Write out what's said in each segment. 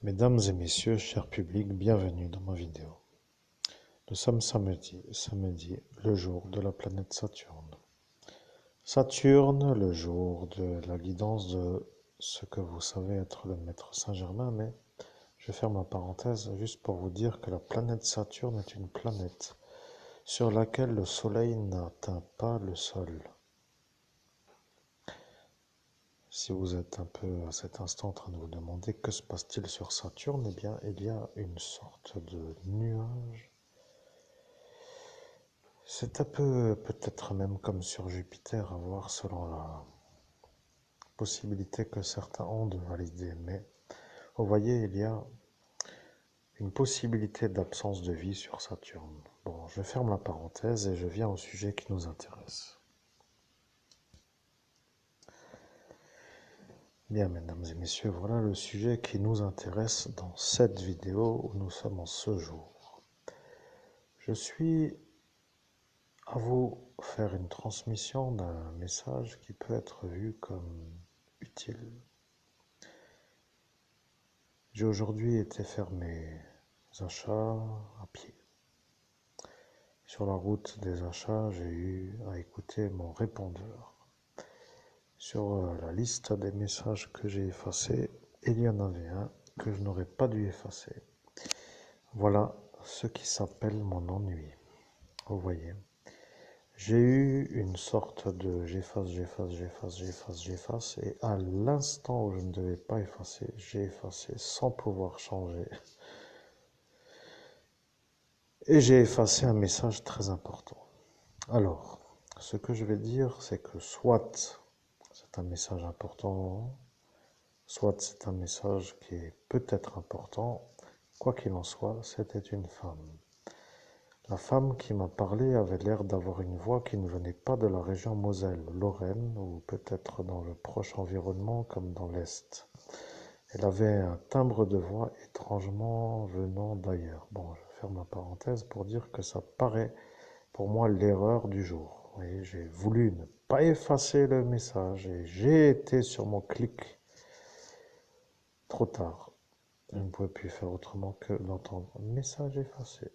Mesdames et messieurs, cher public, bienvenue dans ma vidéo. Nous sommes samedi, le jour de la planète Saturne. Saturne, le jour de la guidance de ce que vous savez être le maître Saint-Germain, mais je ferme la parenthèse juste pour vous dire que la planète Saturne est une planète sur laquelle le Soleil n'atteint pas le sol. Si vous êtes un peu à cet instant en train de vous demander que se passe-t-il sur Saturne, eh bien, il y a une sorte de nuage. C'est un peu, peut-être même comme sur Jupiter, à voir selon la possibilité que certains ont de valider. Mais vous voyez, il y a une possibilité d'absence de vie sur Saturne. Bon, je ferme la parenthèse et je viens au sujet qui nous intéresse. Bien, mesdames et messieurs, voilà le sujet qui nous intéresse dans cette vidéo où nous sommes en ce jour. Je suis à vous faire une transmission d'un message qui peut être vu comme utile. J'ai aujourd'hui été faire mes achats à pied. Sur la route des achats, j'ai eu à écouter mon répondeur. Sur la liste des messages que j'ai effacés, il y en avait un que je n'aurais pas dû effacer. Voilà ce qui s'appelle mon ennui. Vous voyez, j'ai eu une sorte de j'efface, et à l'instant où je ne devais pas effacer, j'ai effacé sans pouvoir changer. Et j'ai effacé un message très important. Alors, ce que je vais dire, c'est que soit c'est un message important, soit c'est un message qui est peut-être important. Quoi qu'il en soit, c'était une femme. La femme qui m'a parlé avait l'air d'avoir une voix qui ne venait pas de la région Moselle, Lorraine, ou peut-être dans le proche environnement comme dans l'Est. Elle avait un timbre de voix étrangement venant d'ailleurs. Bon, je ferme la parenthèse pour dire que ça paraît pour moi l'erreur du jour. Vous voyez, j'ai voulu ne pas effacer le message et j'ai été sur mon clic trop tard. Je ne pouvais plus faire autrement que d'entendre message effacé.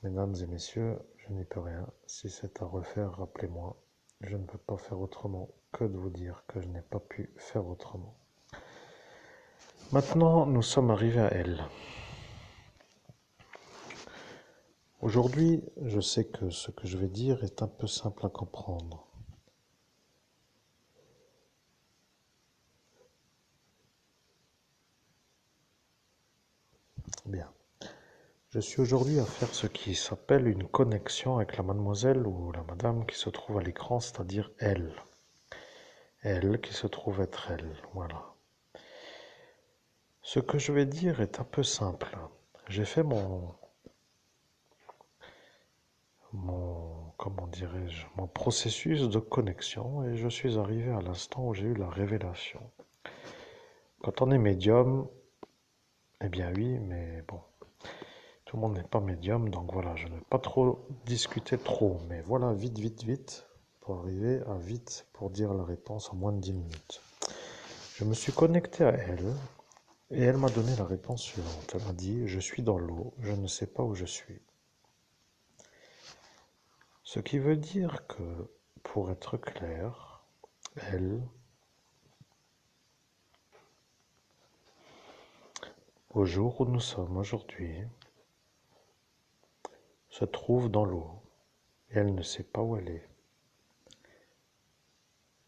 Mesdames et messieurs, je n'y peux rien. Si c'est à refaire, rappelez-moi. Je ne peux pas faire autrement que de vous dire que je n'ai pas pu faire autrement. Maintenant, nous sommes arrivés à elle. Aujourd'hui, je sais que ce que je vais dire est un peu simple à comprendre. Bien. Je suis aujourd'hui à faire ce qui s'appelle une connexion avec la mademoiselle ou la madame qui se trouve à l'écran, c'est-à-dire elle. Elle qui se trouve être elle, voilà. Ce que je vais dire est un peu simple. J'ai fait comment dirais-je, mon processus de connexion et je suis arrivé à l'instant où j'ai eu la révélation. Quand on est médium, eh bien oui, mais bon, tout le monde n'est pas médium, donc voilà, je ne vais pas trop discuter trop, mais voilà, vite, pour arriver à vite, pour dire la réponse en moins de 10 minutes. Je me suis connecté à elle, et elle m'a donné la réponse suivante. Elle m'a dit, je suis dans l'eau, je ne sais pas où je suis. Ce qui veut dire que, pour être clair, elle, au jour où nous sommes aujourd'hui, se trouve dans l'eau, et elle ne sait pas où elle est.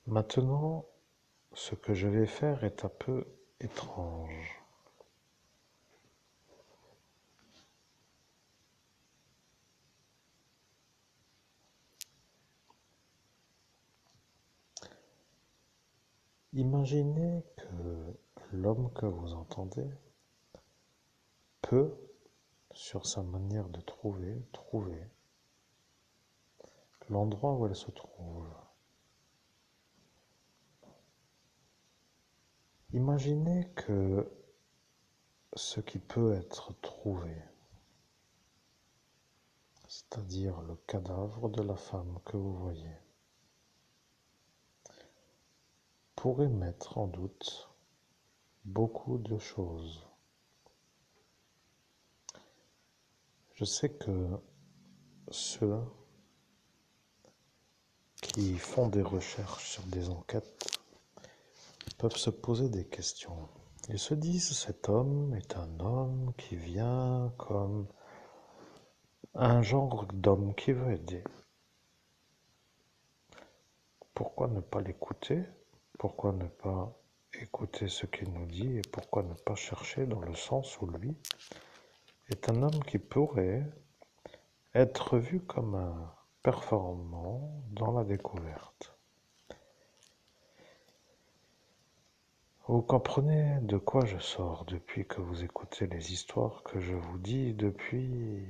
Maintenant, ce que je vais faire est un peu étrange. Imaginez que l'homme que vous entendez peut, sur sa manière de trouver l'endroit où elle se trouve. Imaginez que ce qui peut être trouvé, c'est-à-dire le cadavre de la femme que vous voyez, pourrait mettre en doute beaucoup de choses. Je sais que ceux qui font des recherches sur des enquêtes peuvent se poser des questions. Ils se disent, cet homme est un homme qui vient comme un genre d'homme qui veut aider. Pourquoi ne pas l'écouter? Pourquoi ne pas écouter ce qu'il nous dit et pourquoi ne pas chercher dans le sens où lui est un homme qui pourrait être vu comme un performant dans la découverte. Vous comprenez de quoi je sors depuis que vous écoutez les histoires que je vous dis depuis.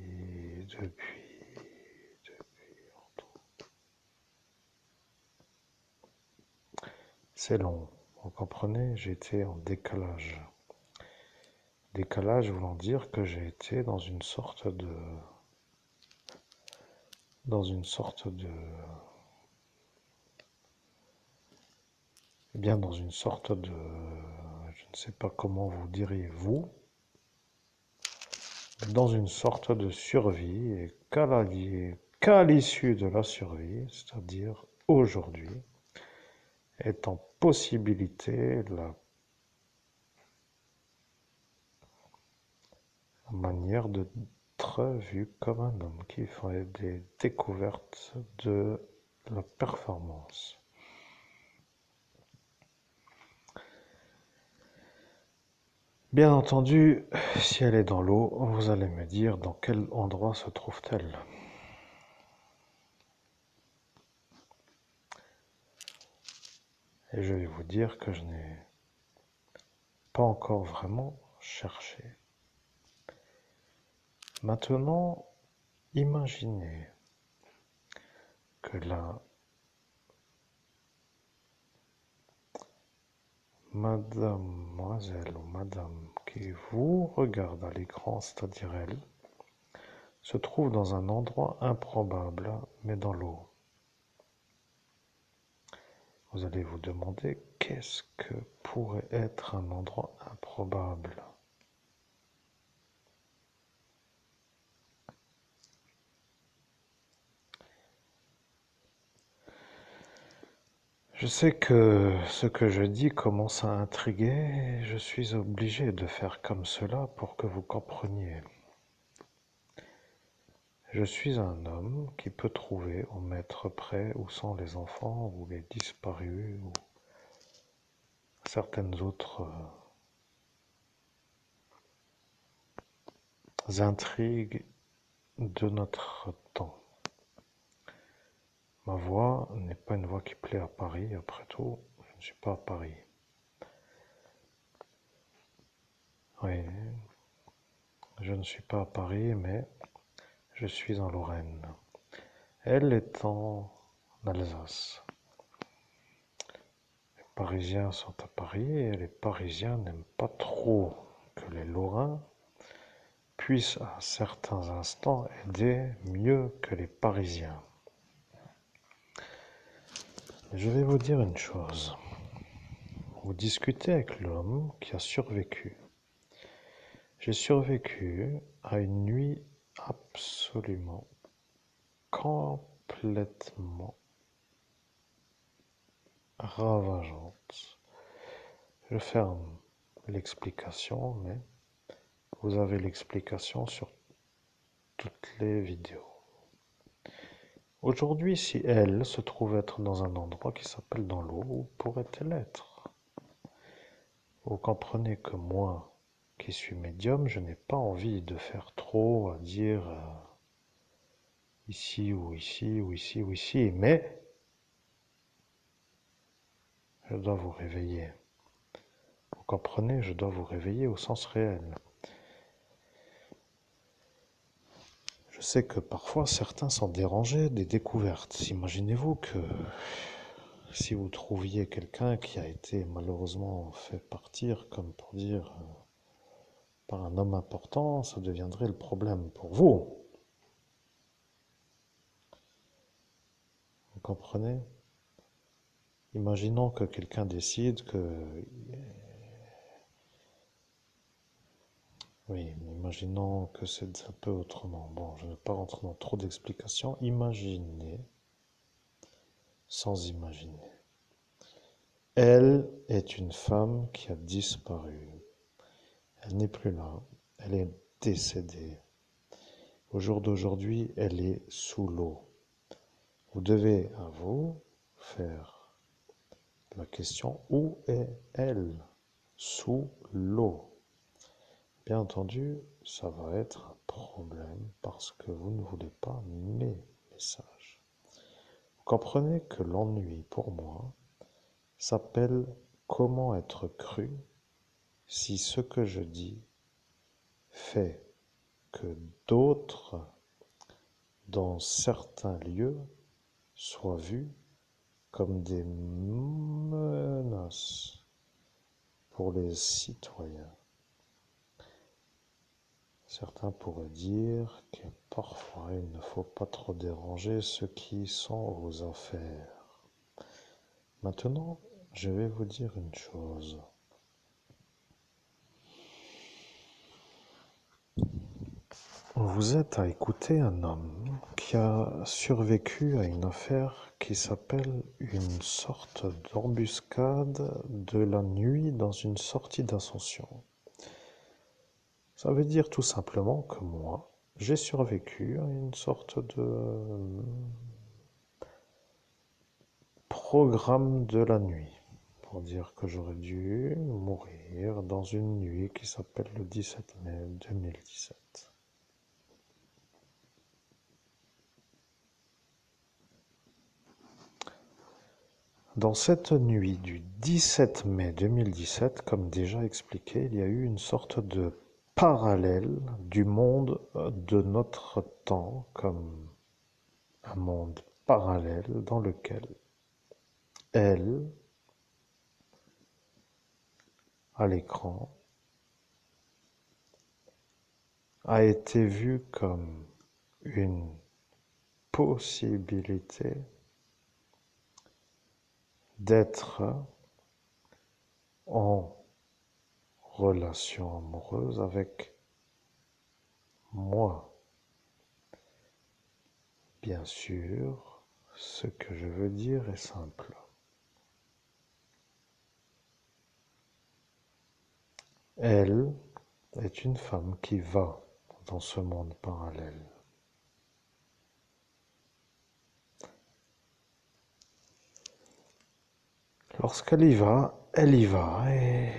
C'est long, vous comprenez, j'ai été en décalage. Décalage voulant dire que j'ai été dans une sorte de dans une sorte de, eh bien dans une sorte de, je ne sais pas comment vous diriez vous, dans une sorte de survie et qu'à l'issue de la survie, c'est-à-dire aujourd'hui, est en possibilité la manière d'être vu comme un homme qui fait des découvertes de la performance. Bien entendu, si elle est dans l'eau, vous allez me dire dans quel endroit se trouve-t-elle. Et je vais vous dire que je n'ai pas encore vraiment cherché. Maintenant, imaginez que la mademoiselle ou madame qui vous regarde à l'écran, c'est-à-dire elle, se trouve dans un endroit improbable, mais dans l'eau. Vous allez vous demander qu'est-ce que pourrait être un endroit improbable. Je sais que ce que je dis commence à intriguer et je suis obligé de faire comme cela pour que vous compreniez. Je suis un homme qui peut trouver au mètre près où sont les enfants ou les disparus ou certaines autres intrigues de notre temps. Ma voix n'est pas une voix qui plaît à Paris, après tout, je ne suis pas à Paris. Oui, je ne suis pas à Paris, mais je suis en Lorraine. Elle est en Alsace. Les Parisiens sont à Paris et les Parisiens n'aiment pas trop que les Lorrains puissent à certains instants aider mieux que les Parisiens. Je vais vous dire une chose. Vous discutez avec l'homme qui a survécu. J'ai survécu à une nuit absolument, complètement ravageante. Je ferme l'explication, mais vous avez l'explication sur toutes les vidéos. Aujourd'hui, si elle se trouve être dans un endroit qui s'appelle dans l'eau, où pourrait-elle être? Vous comprenez que moi, qui suis médium, je n'ai pas envie de faire trop à dire ici ou ici ou ici ou ici, mais je dois vous réveiller. Vous comprenez, je dois vous réveiller au sens réel. Je sais que parfois certains sont dérangés des découvertes. Imaginez-vous que si vous trouviez quelqu'un qui a été malheureusement fait partir, comme pour dire, par un homme important, ça deviendrait le problème pour vous. Vous comprenez? Imaginons que quelqu'un décide que Oui, mais imaginons que c'est un peu autrement. Bon, je ne vais pas rentrer dans trop d'explications. Imaginez, sans imaginer. Elle est une femme qui a disparu. Elle n'est plus là. Elle est décédée. Au jour d'aujourd'hui, elle est sous l'eau. Vous devez, à vous, faire la question où est-elle? Sous l'eau. Bien entendu, ça va être un problème parce que vous ne voulez pas mes messages. Vous comprenez que l'ennui pour moi s'appelle comment être cru si ce que je dis fait que d'autres, dans certains lieux, soient vus comme des menaces pour les citoyens. Certains pourraient dire que parfois il ne faut pas trop déranger ceux qui sont aux affaires. Maintenant, je vais vous dire une chose. Vous êtes à écouter un homme qui a survécu à une affaire qui s'appelle une sorte d'embuscade de la nuit dans une sortie d'ascension. Ça veut dire tout simplement que moi, j'ai survécu à une sorte de programme de la nuit, pour dire que j'aurais dû mourir dans une nuit qui s'appelle le 17 mai 2017. Dans cette nuit du 17 mai 2017, comme déjà expliqué, il y a eu une sorte de parallèle du monde de notre temps, comme un monde parallèle dans lequel elle, à l'écran, a été vue comme une possibilité d'être en relation amoureuse avec moi. Bien sûr, ce que je veux dire est simple. Elle est une femme qui va dans ce monde parallèle. Lorsqu'elle y va, elle y va et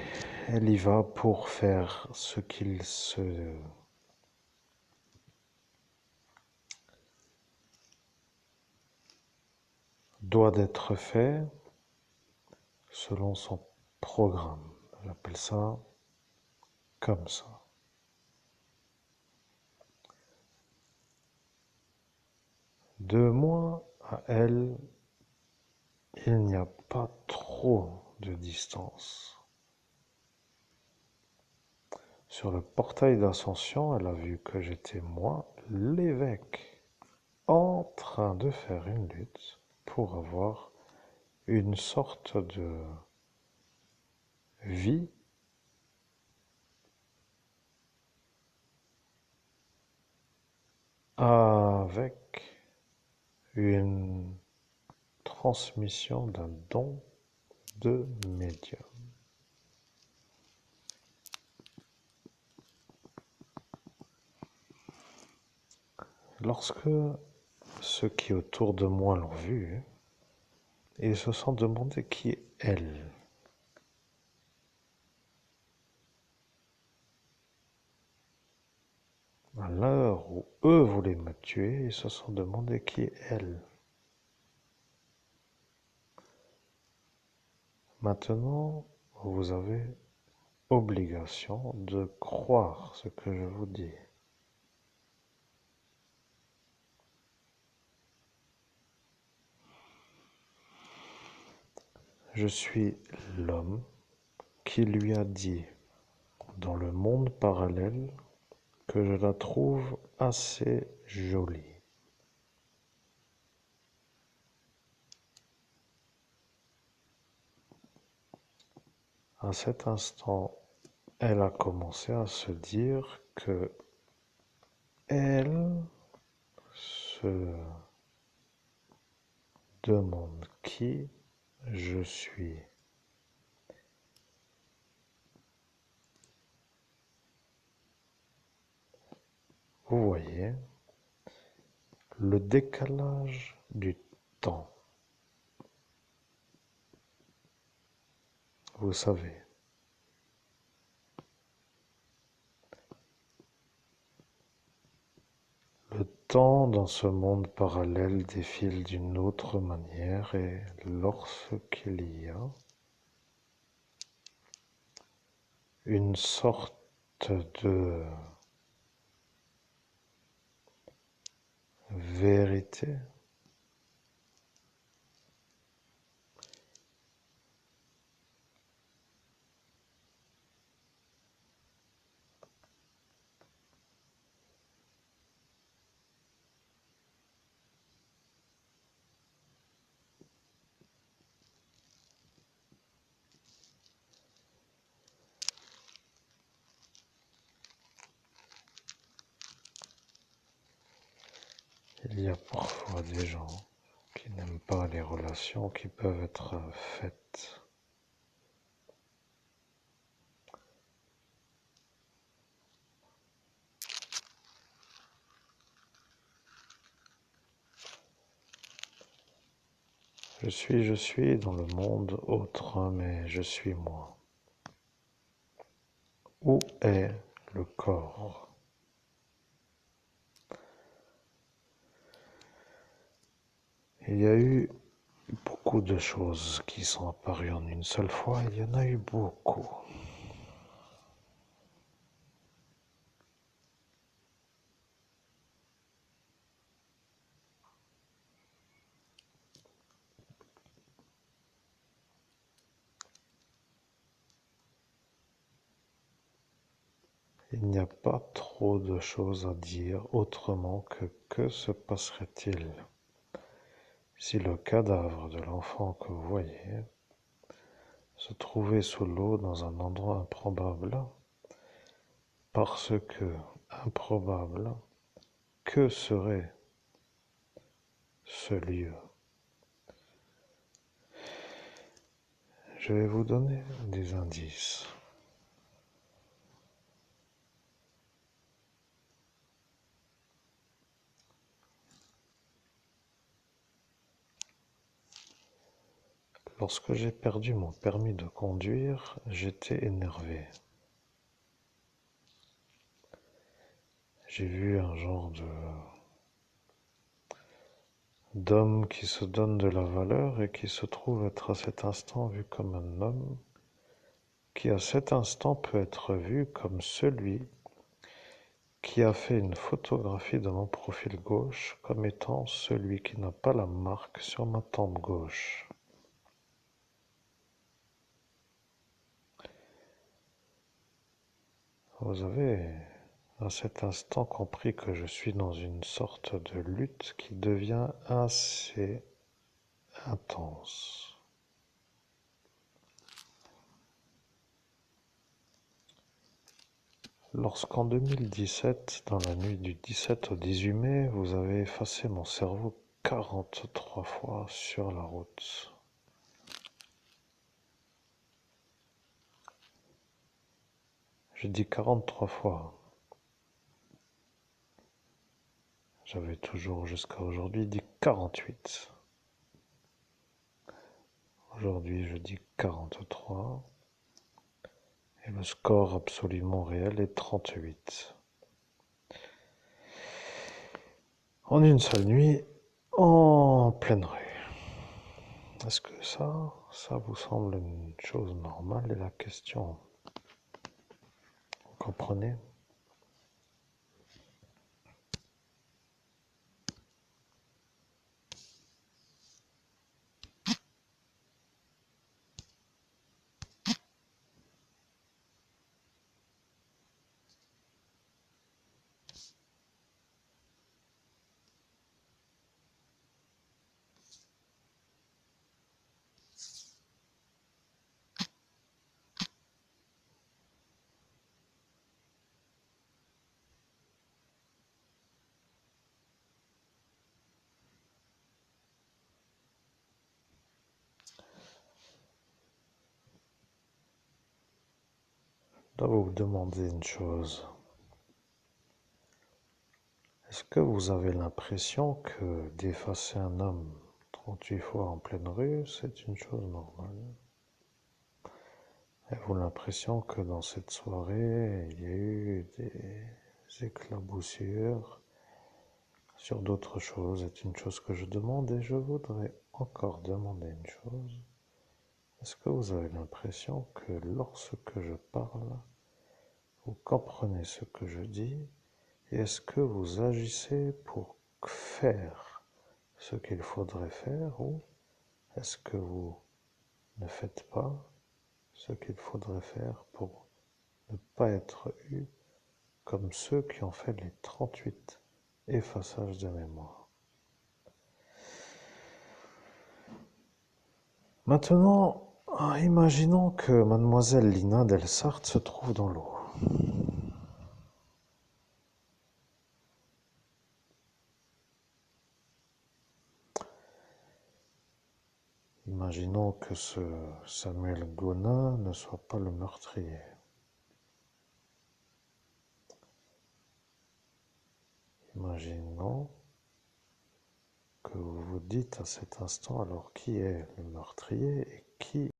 elle y va pour faire ce qu'il se doit d'être fait selon son programme. Elle appelle ça comme ça. De moi à elle, il n'y a pas trop de distance. Sur le portail d'ascension, elle a vu que j'étais moi, l'évêque, en train de faire une lutte pour avoir une sorte de vie avec une transmission d'un don de médium. Lorsque ceux qui autour de moi l'ont vue, ils se sont demandé qui est elle. À l'heure où eux voulaient me tuer, ils se sont demandé qui est elle. Maintenant, vous avez obligation de croire ce que je vous dis. Je suis l'homme qui lui a dit, dans le monde parallèle, que je la trouve assez jolie. À cet instant, elle a commencé à se dire que elle se demande qui je suis. Vous voyez le décalage du temps. Vous savez, le temps dans ce monde parallèle défile d'une autre manière et lorsqu'il y a une sorte de vérité, il y a parfois des gens qui n'aiment pas les relations qui peuvent être faites. Je suis dans le monde autre, mais je suis moi. Où est le corps? Il y a eu beaucoup de choses qui sont apparues en une seule fois, il y en a eu beaucoup. Il n'y a pas trop de choses à dire autrement que se passerait-il si le cadavre de l'enfant que vous voyez se trouvait sous l'eau dans un endroit improbable? Parce que improbable, que serait ce lieu? Je vais vous donner des indices. Lorsque j'ai perdu mon permis de conduire, j'étais énervé. J'ai vu un genre d'homme qui se donne de la valeur et qui se trouve être à cet instant vu comme un homme, qui à cet instant peut être vu comme celui qui a fait une photographie de mon profil gauche comme étant celui qui n'a pas la marque sur ma tempe gauche. Vous avez à cet instant compris que je suis dans une sorte de lutte qui devient assez intense. Lorsqu'en 2017, dans la nuit du 17 au 18 mai, vous avez effacé mon cerveau 43 fois sur la route. Je dis 43 fois. J'avais toujours jusqu'à aujourd'hui dit 48. Aujourd'hui, je dis 43. Et le score absolument réel est 38. En une seule nuit, en pleine rue. Est-ce que ça vous semble une chose normale? Et la question, vous comprenez? dois vous demander une chose. Est-ce que vous avez l'impression que d'effacer un homme 38 fois en pleine rue, c'est une chose normale? Avez-vous l'impression que dans cette soirée, il y a eu des éclaboussures sur d'autres choses? C'est une chose que je demande et je voudrais encore demander une chose. Est-ce que vous avez l'impression que lorsque je parle, vous comprenez ce que je dis et est-ce que vous agissez pour faire ce qu'il faudrait faire ou est-ce que vous ne faites pas ce qu'il faudrait faire pour ne pas être eu comme ceux qui ont fait les 38 effaçages de mémoire? Maintenant, imaginons que mademoiselle Lina Delsart se trouve dans l'eau. Imaginons que ce Samuel Gonin ne soit pas le meurtrier. Imaginons que vous vous dites à cet instant alors qui est le meurtrier et qui est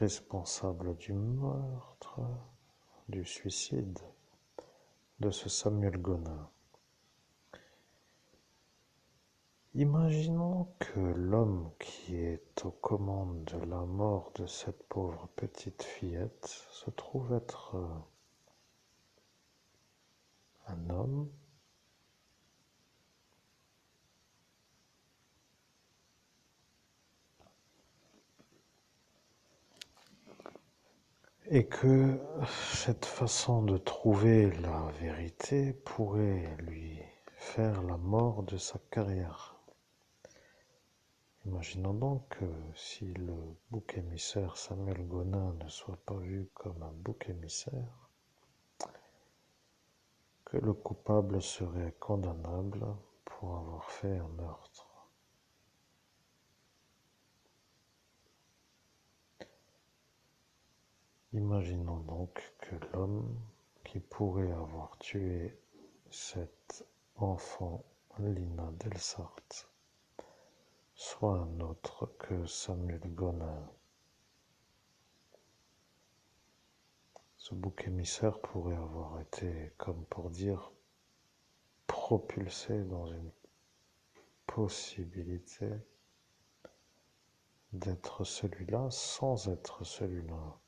responsable du meurtre, du suicide de ce Samuel Gonin. Imaginons que l'homme qui est aux commandes de la mort de cette pauvre petite fillette se trouve être un homme et que cette façon de trouver la vérité pourrait lui faire la mort de sa carrière. Imaginons donc que si le bouc émissaire Samuel Gonin ne soit pas vu comme un bouc émissaire, que le coupable serait condamnable pour avoir fait un meurtre. Imaginons donc que l'homme qui pourrait avoir tué cet enfant, Lina Delsart, soit un autre que Samuel Gonin. Ce bouc émissaire pourrait avoir été, comme pour dire, propulsé dans une possibilité d'être celui-là sans être celui-là.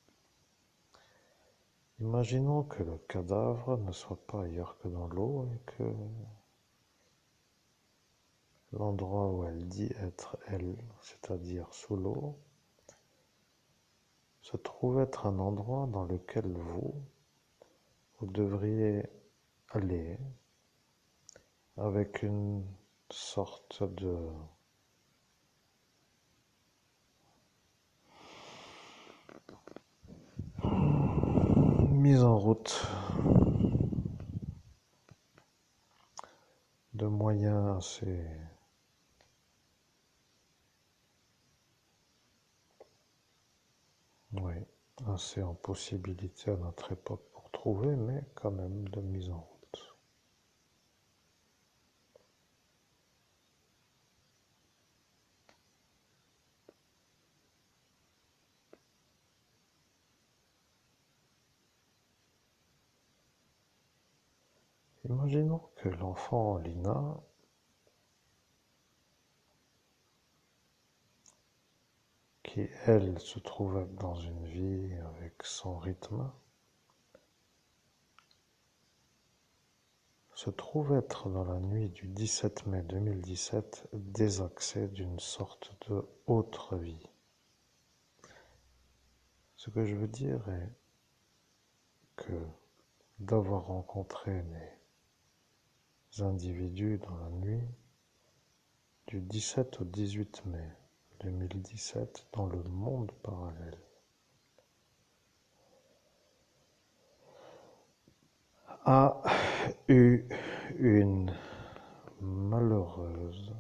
Imaginons que le cadavre ne soit pas ailleurs que dans l'eau et que l'endroit où elle dit être elle, c'est-à-dire sous l'eau, se trouve être un endroit dans lequel vous devriez aller avec une sorte de mise en route de moyens assez oui, assez en possibilité à notre époque pour trouver, mais quand même de mise en route. Imaginons que l'enfant Lina qui, elle, se trouve dans une vie avec son rythme, se trouve être dans la nuit du 17 mai 2017 désaxé d'une sorte de autre vie. Ce que je veux dire est que d'avoir rencontré des individus dans la nuit du 17 au 18 mai 2017 dans le monde parallèle a eu une malheureuse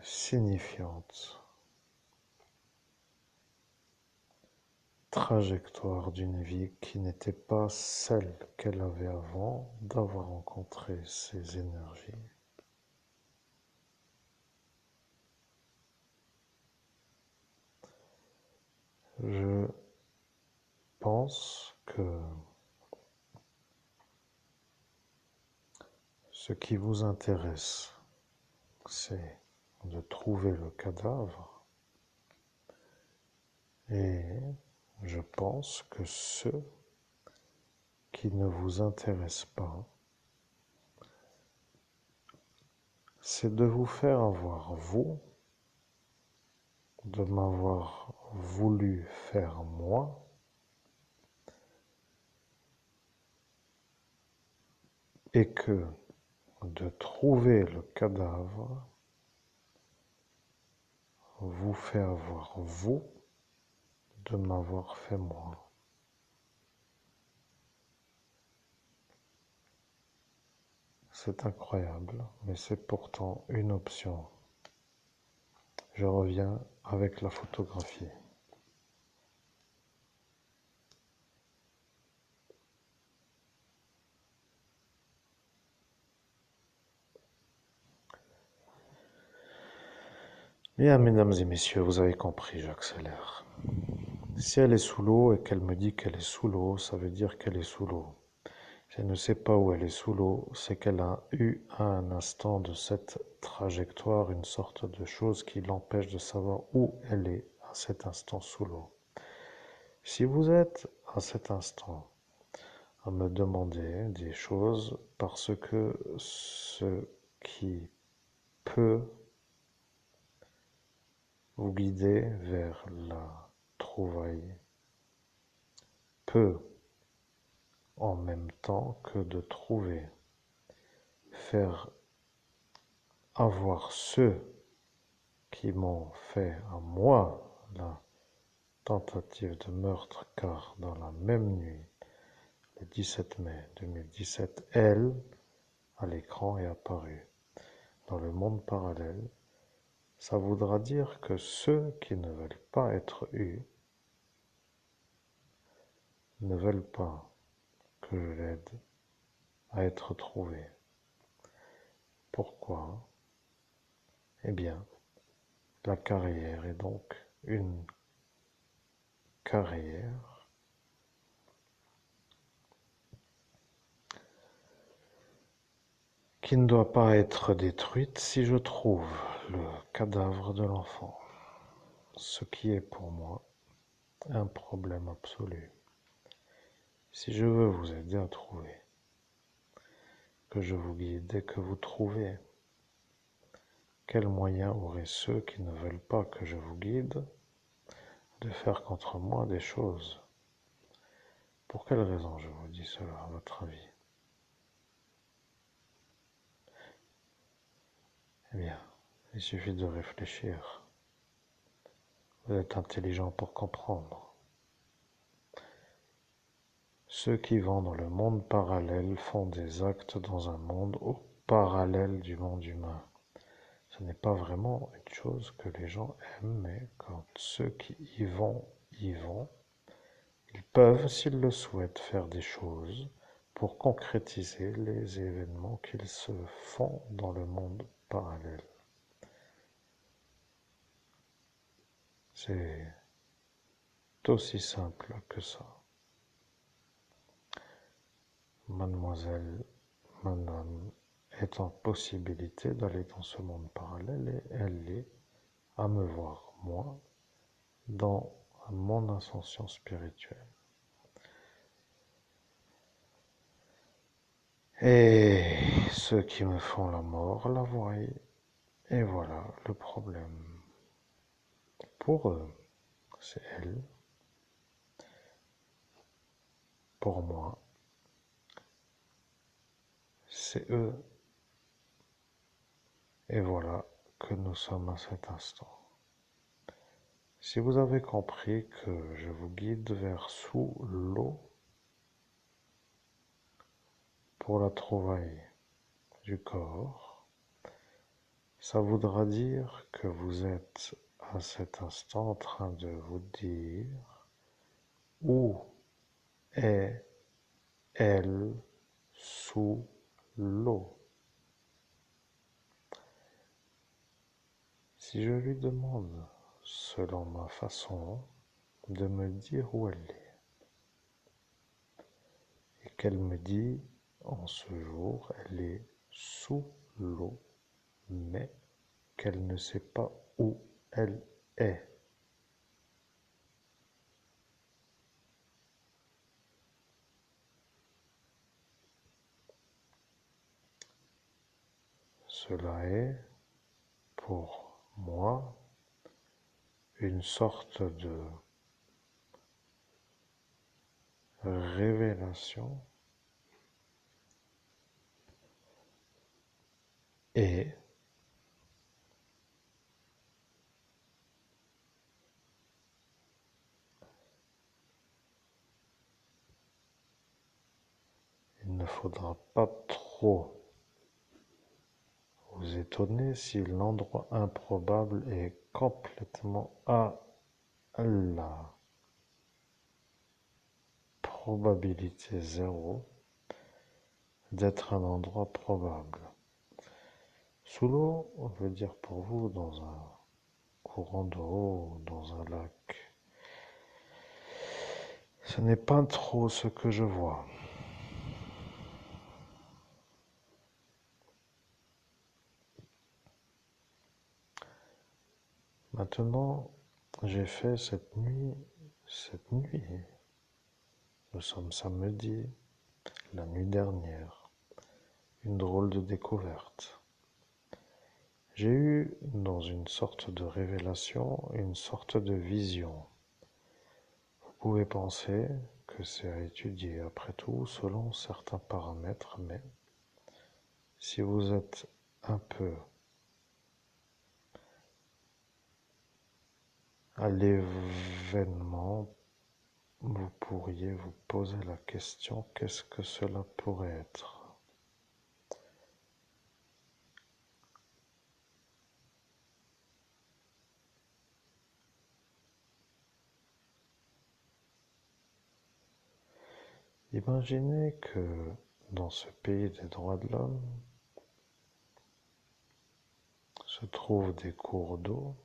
signifiante trajectoire d'une vie qui n'était pas celle qu'elle avait avant d'avoir rencontré ces énergies. Je pense que ce qui vous intéresse, c'est de trouver le cadavre et je pense que ce qui ne vous intéresse pas, c'est de vous faire avoir, vous, de m'avoir voulu faire moi, et que de trouver le cadavre vous fait avoir, vous, de m'avoir fait moi. C'est incroyable, mais c'est pourtant une option. Je reviens avec la photographie. Bien, mesdames et messieurs, vous avez compris, j'accélère. Si elle est sous l'eau et qu'elle me dit qu'elle est sous l'eau, ça veut dire qu'elle est sous l'eau. Si elle ne sait pas où elle est sous l'eau, c'est qu'elle a eu à un instant de cette trajectoire une sorte de chose qui l'empêche de savoir où elle est à cet instant sous l'eau. Si vous êtes à cet instant à me demander des choses parce que ce qui peut vous guider vers la trouvaille peut, en même temps que de trouver, faire avoir ceux qui m'ont fait à moi la tentative de meurtre, car dans la même nuit, le 17 mai 2017, elle, à l'écran, est apparue dans le monde parallèle. Ça voudra dire que ceux qui ne veulent pas être eus ne veulent pas que je l'aide à être trouvé. Pourquoi? Eh bien, la carrière est donc une carrière qui ne doit pas être détruite si je trouve le cadavre de l'enfant, ce qui est pour moi un problème absolu. Si je veux vous aider à trouver, que je vous guide et que vous trouvez, quels moyens auraient ceux qui ne veulent pas que je vous guide de faire contre moi des choses? Pour quelle raison je vous dis cela, à votre avis? Eh bien, il suffit de réfléchir. Vous êtes intelligent pour comprendre. Ceux qui vont dans le monde parallèle font des actes dans un monde au parallèle du monde humain. Ce n'est pas vraiment une chose que les gens aiment, mais quand ceux qui y vont, ils peuvent, s'ils le souhaitent, faire des choses pour concrétiser les événements qu'ils se font dans le monde parallèle. C'est aussi simple que ça. Mademoiselle, madame est en possibilité d'aller dans ce monde parallèle et elle est à me voir, moi, dans mon ascension spirituelle. Et ceux qui me font la mort la voient, et voilà le problème. Pour eux, c'est elle. Pour moi, c'est eux. Et voilà que nous sommes à cet instant. Si vous avez compris que je vous guide vers sous l'eau pour la trouvaille du corps, Ça voudra dire que vous êtes à cet instant en train de vous dire où est elle sous l'eau. Si je lui demande, selon ma façon, de me dire où elle est, et qu'elle me dit, en ce jour, elle est sous l'eau, mais qu'elle ne sait pas où elle est. Cela est, pour moi, une sorte de révélation et il ne faudra pas trop vous étonner si l'endroit improbable est complètement à la probabilité zéro d'être un endroit probable. Sous l'eau, on veut dire pour vous dans un courant d'eau, dans un lac. Ce n'est pas trop ce que je vois. Maintenant, j'ai fait cette nuit, nous sommes samedi, la nuit dernière, une drôle de découverte. J'ai eu, dans une sorte de révélation, une sorte de vision. Vous pouvez penser que c'est à étudier après tout selon certains paramètres, mais si vous êtes un peu à l'événement, vous pourriez vous poser la question, qu'est-ce que cela pourrait être? Imaginez que dans ce pays des droits de l'homme se trouvent des cours d'eau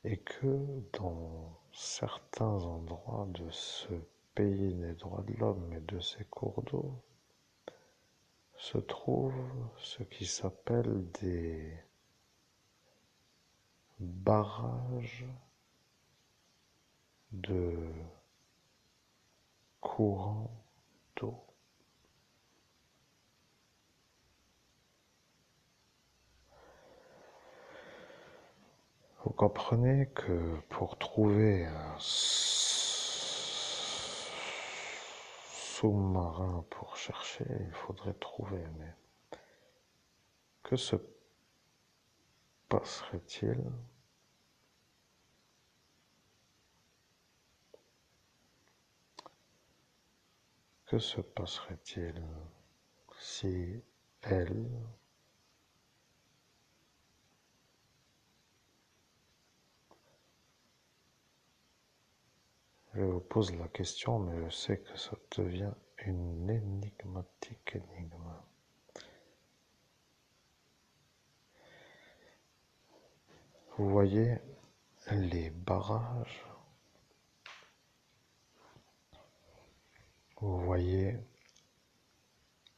et que dans certains endroits de ce pays des droits de l'homme et de ces cours d'eau se trouvent ce qui s'appelle des barrages de courant d'eau. Vous comprenez que pour trouver un sous-marin pour chercher, il faudrait trouver, mais que se passerait-il que se passerait-il si elle je vous pose la question, mais je sais que ça devient une énigmatique énigme. Vous voyez les barrages, vous voyez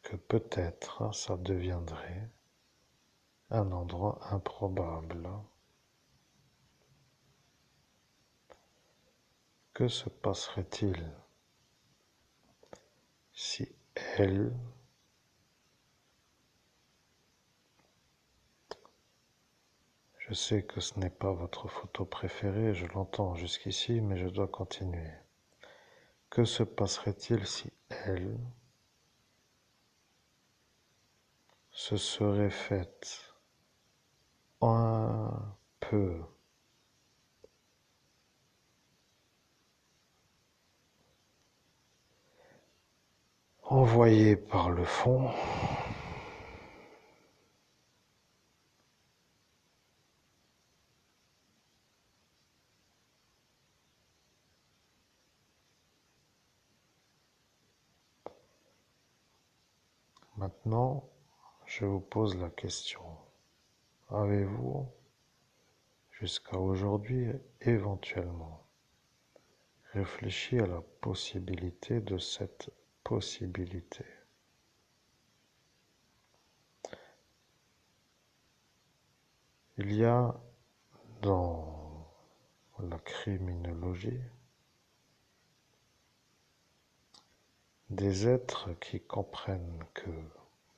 que peut-être ça deviendrait un endroit improbable. Que se passerait-il si elle je sais que ce n'est pas votre photo préférée, je l'entends jusqu'ici, mais je dois continuer. Que se passerait-il si elle se serait faite un peu envoyée par le fond Maintenant, je vous pose la question. Avez-vous, jusqu'à aujourd'hui, éventuellement, réfléchi à la possibilité de cette possibilité? Il y a dans la criminologie des êtres qui comprennent que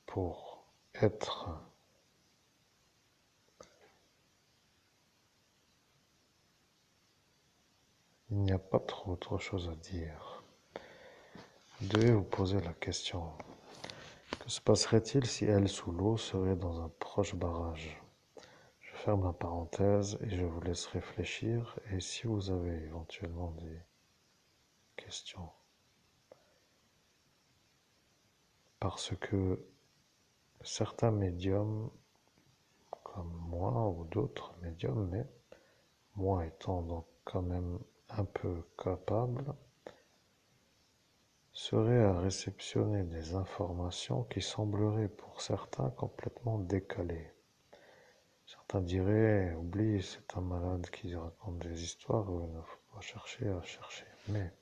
pour être, il n'y a pas trop autre chose à dire. Vous devez vous poser la question, que se passerait-il si elle, sous l'eau, serait dans un proche barrage? Je ferme la parenthèse et je vous laisse réfléchir. Et si vous avez éventuellement des questions, parce que certains médiums, comme moi ou d'autres médiums, mais moi étant donc quand même un peu capable, serait à réceptionner des informations qui sembleraient pour certains complètement décalées. Certains diraient, oublie, c'est un malade qui raconte des histoires où il ne faut pas chercher à chercher. Mais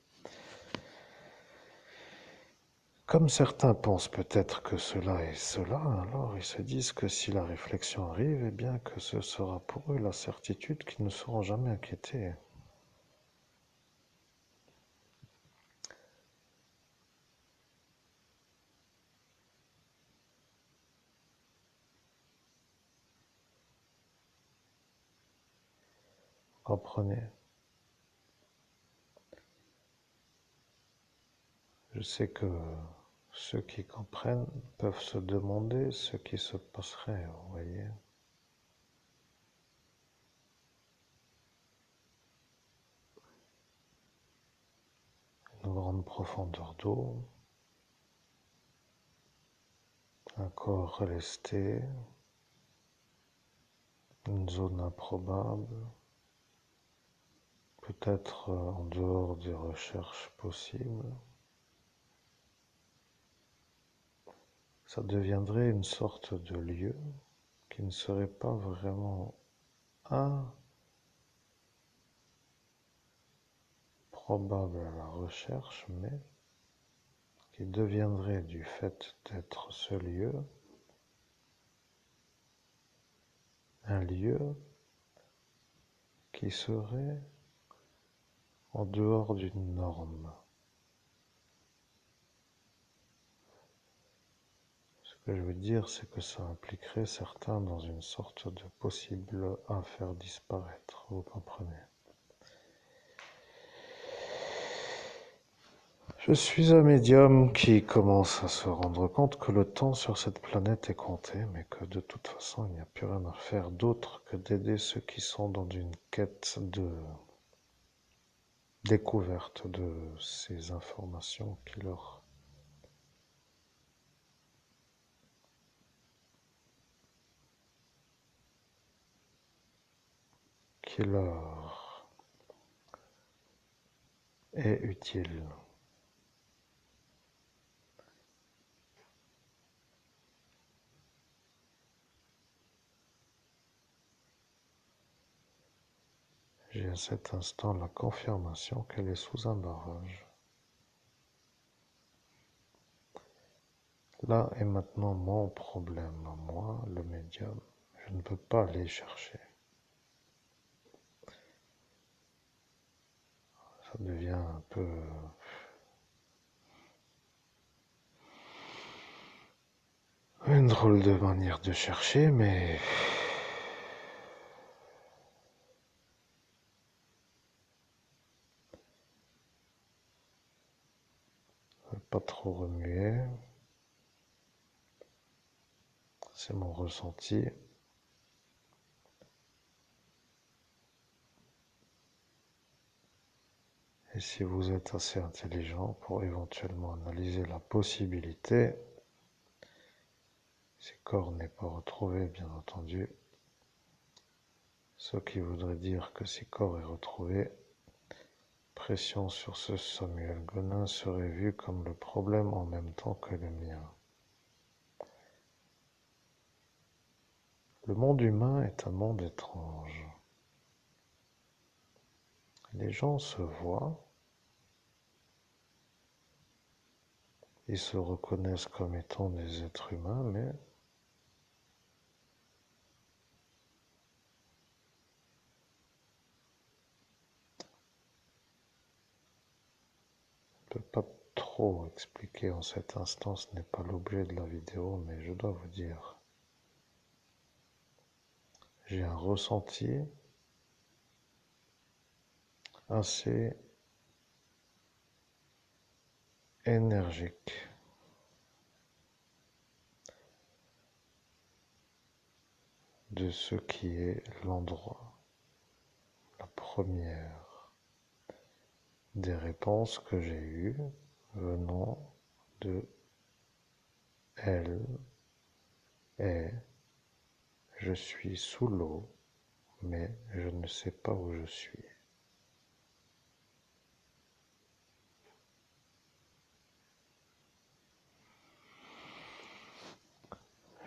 comme certains pensent peut-être que cela est cela, alors ils se disent que si la réflexion arrive, eh bien que ce sera pour eux la certitude qu'ils ne seront jamais inquiétés. Comprenez? Je sais que ceux qui comprennent peuvent se demander ce qui se passerait, vous voyez. Une grande profondeur d'eau, un corps lesté, une zone improbable, peut-être en dehors des recherches possibles. Ça deviendrait une sorte de lieu qui ne serait pas vraiment improbable à la recherche, mais qui deviendrait du fait d'être ce lieu, un lieu qui serait en dehors d'une norme. Ce que je veux dire, c'est que ça impliquerait certains dans une sorte de possible à faire disparaître, vous comprenez? Je suis un médium qui commence à se rendre compte que le temps sur cette planète est compté, mais que de toute façon, il n'y a plus rien à faire d'autre que d'aider ceux qui sont dans une quête de découverte de ces informations qui leur est utile. J'ai à cet instant la confirmation qu'elle est sous un barrage. Là est maintenant mon problème, moi, le médium. Je ne peux pas aller chercher. Ça devient un peu une drôle de manière de chercher, mais pas trop remuer. C'est mon ressenti. Et si vous êtes assez intelligent pour éventuellement analyser la possibilité, si corps n'est pas retrouvé, bien entendu, ce qui voudrait dire que si corps est retrouvé, pression sur ce Samuel Gonin serait vu comme le problème en même temps que le mien. Le monde humain est un monde étrange. Les gens se voient, ils se reconnaissent comme étant des êtres humains, mais je ne peux pas trop expliquer en cet instant, ce n'est pas l'objet de la vidéo, mais je dois vous dire, j'ai un ressenti assez énergique de ce qui est l'endroit. La première des réponses que j'ai eues venant de elle est: je suis sous l'eau, mais je ne sais pas où je suis.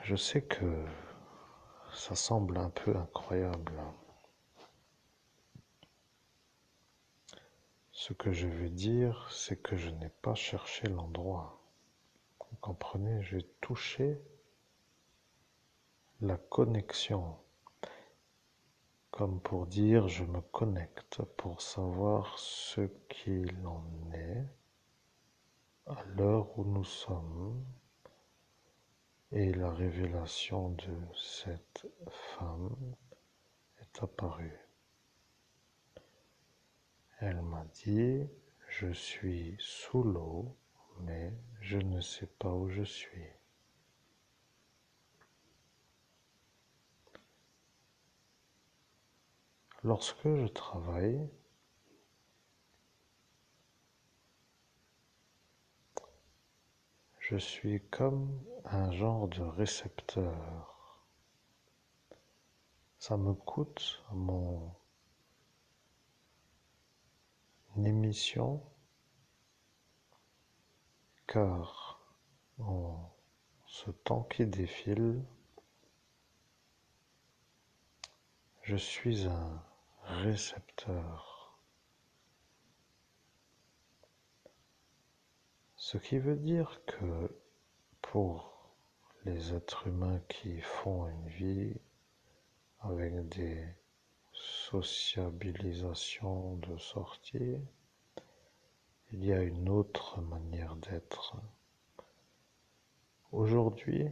Je sais que ça semble un peu incroyable. Ce que je veux dire, c'est que je n'ai pas cherché l'endroit. Vous comprenez, j'ai touché la connexion, comme pour dire je me connecte pour savoir ce qu'il en est à l'heure où nous sommes. Et la révélation de cette femme est apparue. Elle m'a dit: je suis sous l'eau, mais je ne sais pas où je suis. Lorsque je travaille, je suis comme un genre de récepteur. Ça me coûte mon émission, car en ce temps qui défile, je suis un récepteur. Ce qui veut dire que pour les êtres humains qui font une vie avec des sociabilisations de sortie, il y a une autre manière d'être. Aujourd'hui,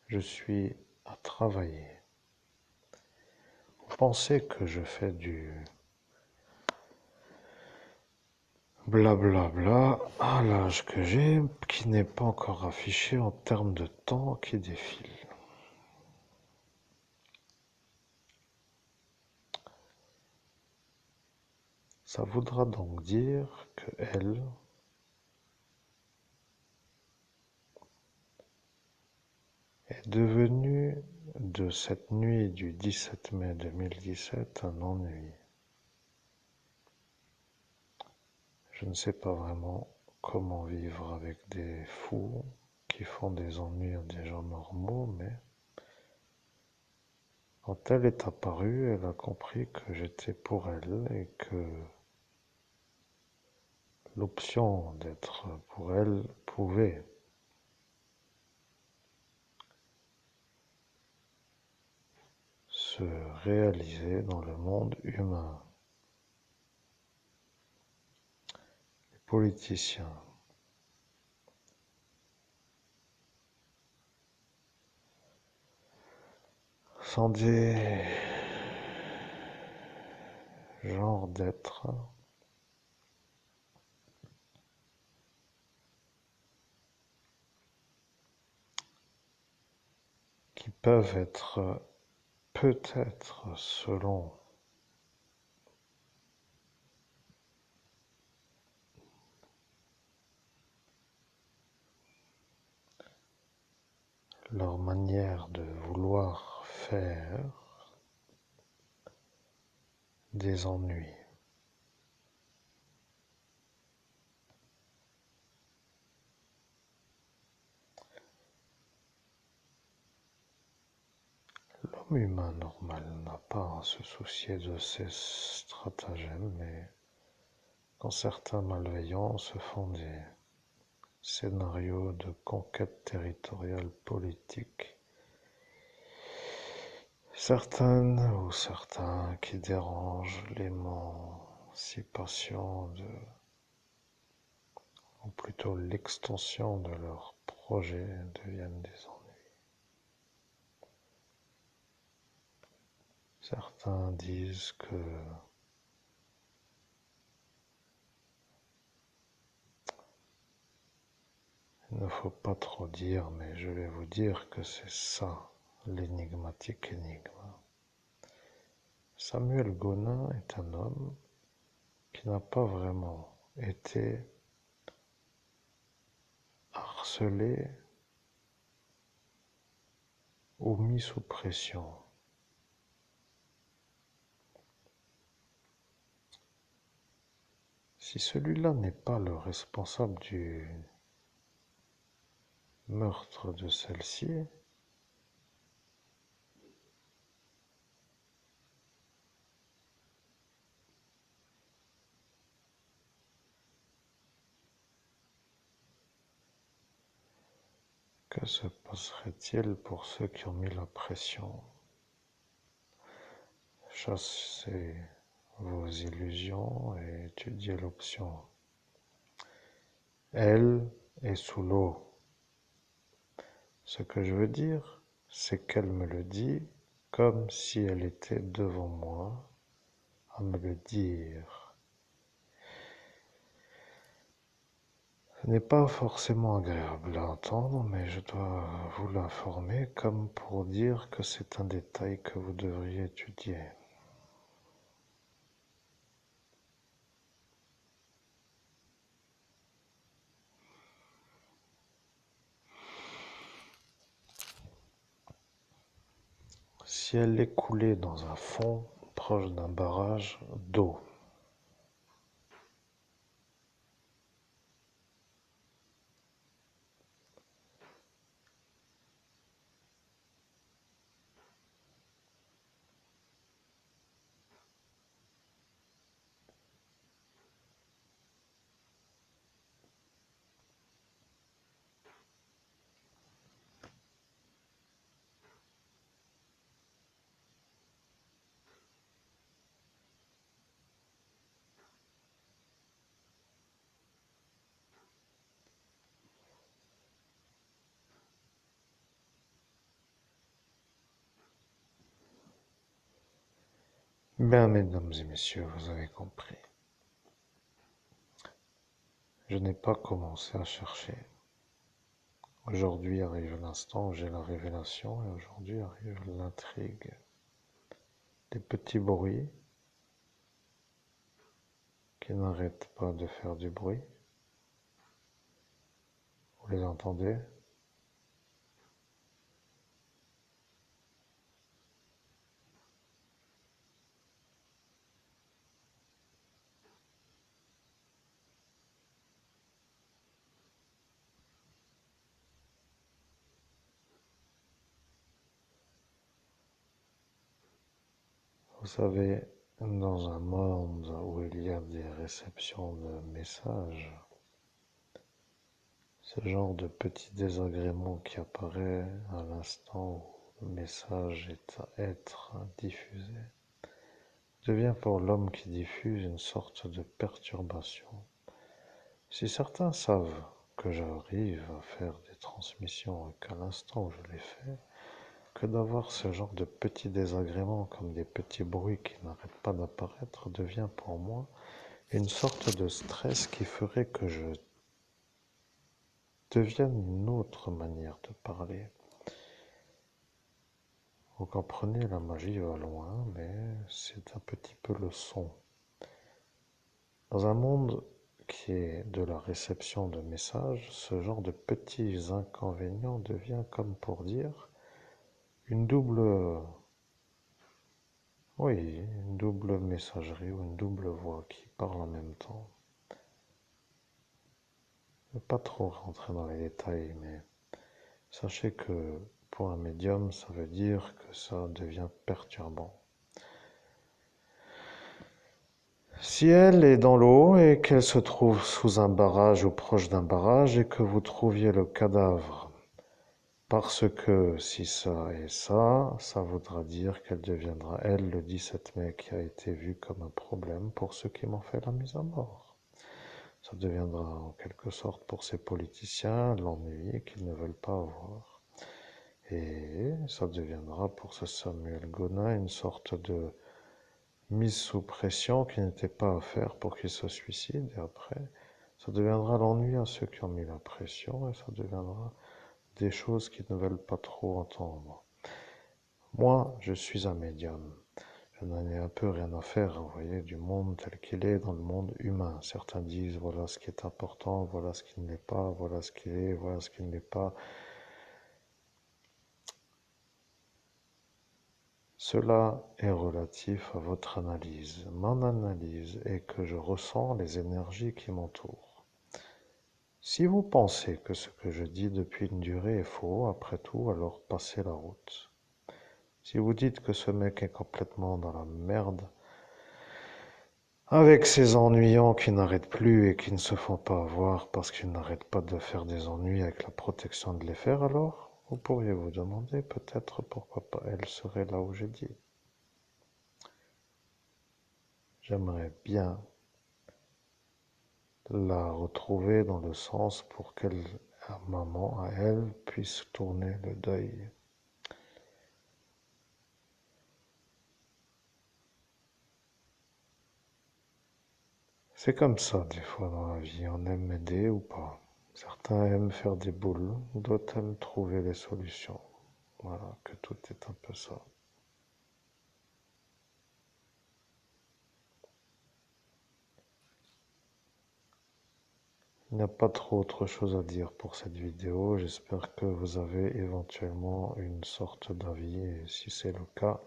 je suis à travailler. Vous pensez que je fais du blablabla à l'âge que j'ai, qui n'est pas encore affiché en termes de temps qui défile. Ça voudra donc dire que elle est devenue, de cette nuit du 17 mai 2017, un ennui. Je ne sais pas vraiment comment vivre avec des fous qui font des ennuis à des gens normaux, mais quand elle est apparue, elle a compris que j'étais pour elle et que l'option d'être pour elle pouvait se réaliser dans le monde humain. Les politiciens sont des genres d'êtres qui peuvent être peut-être, selon leur manière de vouloir faire, des ennuis. L'homme humain normal n'a pas à se soucier de ces stratagèmes, mais quand certains malveillants se font des scénarios de conquête territoriale politique, certaines ou certains qui dérangent l'émancipation ou plutôt l'extension de leurs projets deviennent des ennuis. Certains disent que il ne faut pas trop dire, mais je vais vous dire que c'est ça l'énigmatique énigme. Samuel Gonin est un homme qui n'a pas vraiment été harcelé ou mis sous pression. Si celui-là n'est pas le responsable du meurtre de celle-ci, que se passerait-il pour ceux qui ont mis la pression? Chassez vos illusions et étudiez l'option. Elle est sous l'eau. Ce que je veux dire, c'est qu'elle me le dit comme si elle était devant moi à me le dire. Ce n'est pas forcément agréable à entendre, mais je dois vous l'informer comme pour dire que c'est un détail que vous devriez étudier. Si elle est coulée dans un fond proche d'un barrage d'eau, bien, mesdames et messieurs, vous avez compris. Je n'ai pas commencé à chercher. Aujourd'hui arrive l'instant où j'ai la révélation et aujourd'hui arrive l'intrigue. Des petits bruits qui n'arrêtent pas de faire du bruit. Vous les entendez? Vous savez, dans un monde où il y a des réceptions de messages, ce genre de petit désagrément qui apparaît à l'instant où le message est à être diffusé devient pour l'homme qui diffuse une sorte de perturbation. Si certains savent que j'arrive à faire des transmissions et qu'à l'instant où je les fais, que d'avoir ce genre de petits désagréments comme des petits bruits qui n'arrêtent pas d'apparaître devient pour moi une sorte de stress qui ferait que je devienne une autre manière de parler. Vous comprenez, la magie va loin, mais c'est un petit peu le son. Dans un monde qui est de la réception de messages, ce genre de petits inconvénients devient, comme pour dire, une double, oui, une double messagerie ou une double voix qui parle en même temps. Je ne vais pas trop rentrer dans les détails, mais sachez que Pour un médium, ça veut dire que ça devient perturbant. Si elle est dans l'eau et qu'elle se trouve sous un barrage ou proche d'un barrage et que vous trouviez le cadavre, parce que si ça et ça voudra dire qu'elle deviendra, elle, le 17 mai, qui a été vu comme un problème pour ceux qui m'ont fait la mise à mort. Ça deviendra en quelque sorte pour ces politiciens l'ennui qu'ils ne veulent pas avoir. Et ça deviendra pour ce Samuel Gonin une sorte de mise sous pression qui n'était pas à faire pour qu'il se suicide. Et après, ça deviendra l'ennui à ceux qui ont mis la pression et ça deviendra des choses qu'ils ne veulent pas trop entendre. Moi, je suis un médium. Je n'en ai un peu rien à faire, vous voyez, du monde tel qu'il est dans le monde humain. Certains disent voilà ce qui est important, voilà ce qui ne l'est pas, voilà ce qui est, voilà ce qui ne l'est pas. Cela est relatif à votre analyse. Mon analyse est que je ressens les énergies qui m'entourent. Si vous pensez que ce que je dis depuis une durée est faux, après tout, alors passez la route. Si vous dites que ce mec est complètement dans la merde, avec ses ennuyants qui n'arrêtent plus et qui ne se font pas avoir parce qu'ils n'arrêtent pas de faire des ennuis avec la protection de les faire, alors vous pourriez vous demander peut-être pourquoi pas elle serait là où j'ai dit. J'aimerais bien la retrouver dans le sens pour qu'elle, à maman, à elle, puisse tourner le deuil. C'est comme ça des fois dans la vie, on aime aider ou pas. Certains aiment faire des boules, d'autres aiment trouver les solutions. Voilà, que tout est un peu ça. Il n'y a pas trop autre chose à dire pour cette vidéo. J'espère que vous avez éventuellement une sorte d'avis et si c'est le cas,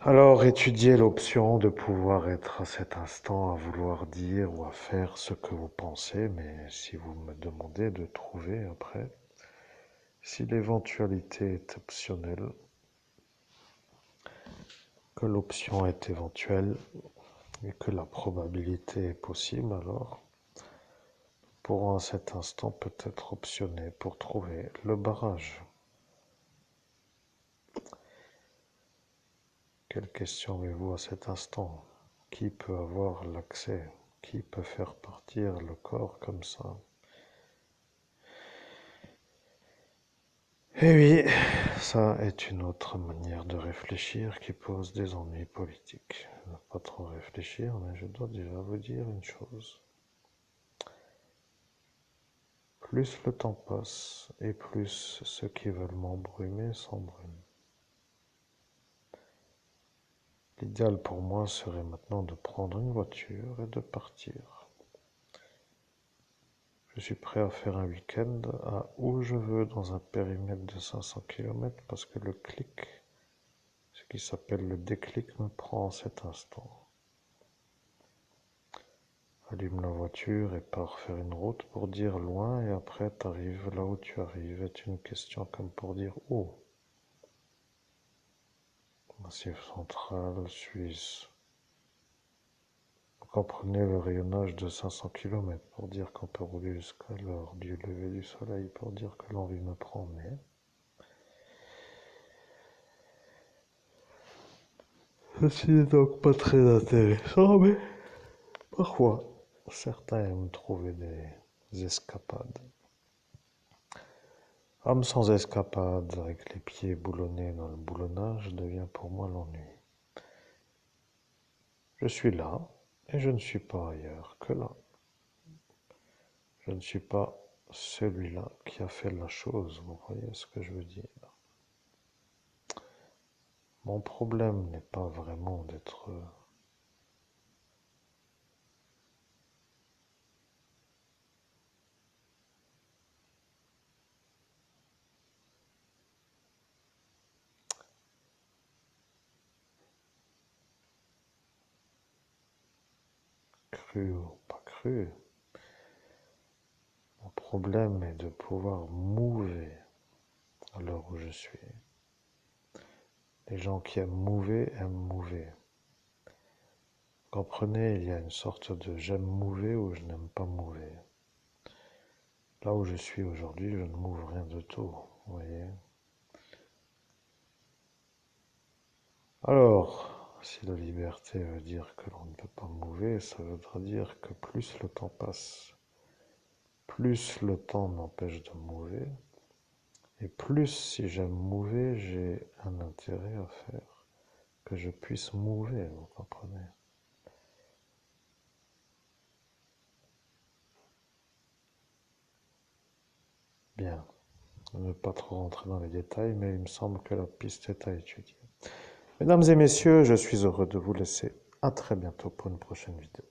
alors étudiez l'option de pouvoir être à cet instant à vouloir dire ou à faire ce que vous pensez, mais si vous me demandez de trouver après, si l'éventualité est optionnelle, que l'option est éventuelle et que la probabilité est possible, alors pourrons à cet instant peut-être optionner pour trouver le barrage. Quelle question avez-vous à cet instant? Qui peut avoir l'accès? Qui peut faire partir le corps comme ça? Eh oui, ça est une autre manière de réfléchir qui pose des ennuis politiques. Ne pas trop réfléchir, mais je dois déjà vous dire une chose. Plus le temps passe et plus ceux qui veulent m'embrumer s'embrument. L'idéal pour moi serait maintenant de prendre une voiture et de partir. Je suis prêt à faire un week-end à où je veux dans un périmètre de 500 km parce que le clic, ce qui s'appelle le déclic, me prend en cet instant. Allume la voiture et pars faire une route pour dire loin et après t'arrives là où tu arrives est une question comme pour dire où. Massif central, Suisse. Vous comprenez le rayonnage de 500 km pour dire qu'on peut rouler jusqu'à l'heure du lever du soleil pour dire que l'envie me prend, mais ceci n'est donc pas très intéressant, mais parfois certains aiment trouver des escapades. Homme sans escapade, avec les pieds boulonnés dans le boulonnage, devient pour moi l'ennui. Je suis là, et je ne suis pas ailleurs que là. Je ne suis pas celui-là qui a fait la chose, vous voyez ce que je veux dire. Mon problème n'est pas vraiment d'être cru ou pas cru. Mon problème est de pouvoir mouver à l'heure où je suis. Les gens qui aiment mouver aiment mouver. Comprenez, il y a une sorte de j'aime mouver ou je n'aime pas mouver. Là où je suis aujourd'hui, je ne mouve rien de tout, vous voyez. Alors, si la liberté veut dire que l'on ne peut pas mouver, ça voudra dire que plus le temps passe, plus le temps m'empêche de mouver, et plus si j'aime mouver, j'ai un intérêt à faire que je puisse mouver, vous comprenez? Bien, ne pas trop rentrer dans les détails, mais il me semble que la piste est à étudier. Mesdames et messieurs, je suis heureux de vous laisser. À très bientôt pour une prochaine vidéo.